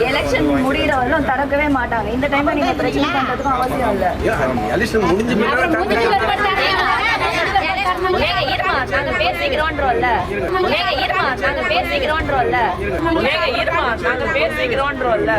Election முடிகிற வரலும் திறக்கவே மாட்டாங்க. இந்த டைம்ல நீங்க பிரச்சனை பண்றதுக்கும் அவசியம் இல்ல. நாங்க பேசிக்கிறோன்றோம்ல.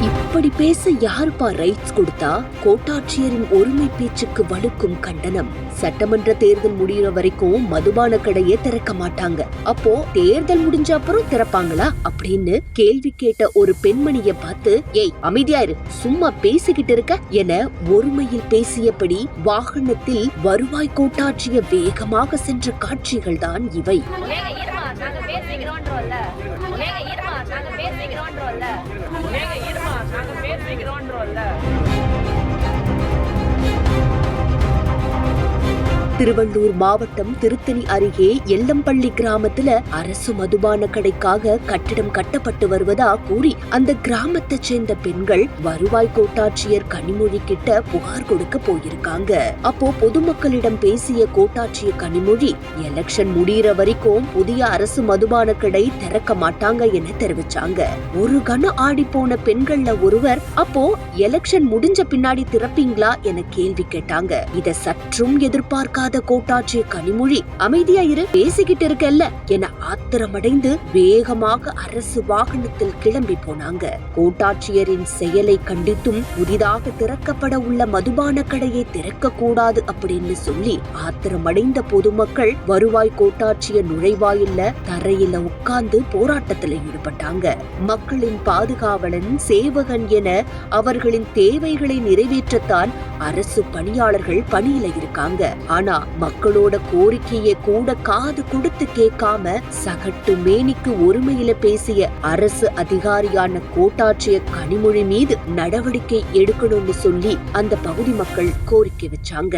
இப்படி பேச யாருப்பா ரைட்ஸ் கொடுத்தா? கோட்டாட்சியரின் ஒருமை பேச்சுக்கு வலுக்கும் கண்டனம். சட்டமன்ற தேர்தல் முடிகிற வரைக்கும் மதுபான கடையே திறக்க மாட்டாங்க. அப்போ தேர்தல் முடிஞ்ச அப்புறம் திறப்பாங்களா அப்படின்னு கேள்வி கேட்ட ஒரு பெண்மணிய பார்த்து, ஏய் அமைதியாயிரு, சும்மா பேசிக்கிட்டு இருக்க என ஒருமையில் பேசியபடி வாகனத்தில் வருவாய் கோட்டாட்சிய வேகமாக சென்ற காட்சிகள் தான் இவை. திருவள்ளூர் மாவட்டம் திருத்தணி அருகே எல்லம்பள்ளி கிராமத்துல அரசு மதுபான கடைக்காக கட்டிடம் கட்டப்பட்டு வருவதா கூறி அந்த கிராமத்தை சேர்ந்த பெண்கள் வருவாய் கோட்டாட்சியர் கனிமொழி கிட்ட புகார் கொடுக்க போயிருக்காங்க. அப்போ பொதுமக்களிடம் பேசிய கோட்டாட்சியர் கனிமொழி, எலெக்ஷன் முடிகிற வரைக்கும் புதிய அரசு மதுபான கடை திறக்க மாட்டாங்க என தெரிவிச்சாங்க. ஒரு கண ஆடி போன பெண்கள்ல ஒருவர், அப்போ எலெக்ஷன் முடிஞ்ச பின்னாடி திறப்பீங்களா என கேள்வி கேட்டாங்க. இத சற்றும் எதிர்பார்க்க கோட்டாட்சியர் கனிமொழி, அமைதியா இரு, பேசிக்கிட்டு இருக்கல்ல என ஆத்திரமடைந்து வேகமாக அரசு வாகனத்தில் கிளம்பி போனாங்க. கோட்டாட்சியரின் செயலை கண்டித்தும் புதிதாக திறக்கப்பட உள்ள மதுபான கடையை திறக்க கூடாது அப்படின்னு சொல்லி ஆத்திரமடைந்த பொதுமக்கள் வருவாய் கோட்டாட்சியர் நுழைவாயில்ல தரையில உட்கார்ந்து போராட்டத்தில் ஈடுபட்டாங்க. மக்களின் பாதுகாவலன், சேவகன் என அவர்களின் தேவைகளை நிறைவேற்றத்தான் அரசு பணியாளர்கள் பணியில இருக்காங்க. ஆனா மக்களோட கோரிக்கையை கூட காது கொடுத்து கேட்காம சகட்டு மேனிக்கு ஒருமையில பேசிய அரசு அதிகாரியான கோட்டாட்சியர் கனிமொழி மீது நடவடிக்கை எடுக்கணும்னு சொல்லி அந்த பகுதி மக்கள் கோரிக்கை வச்சாங்க.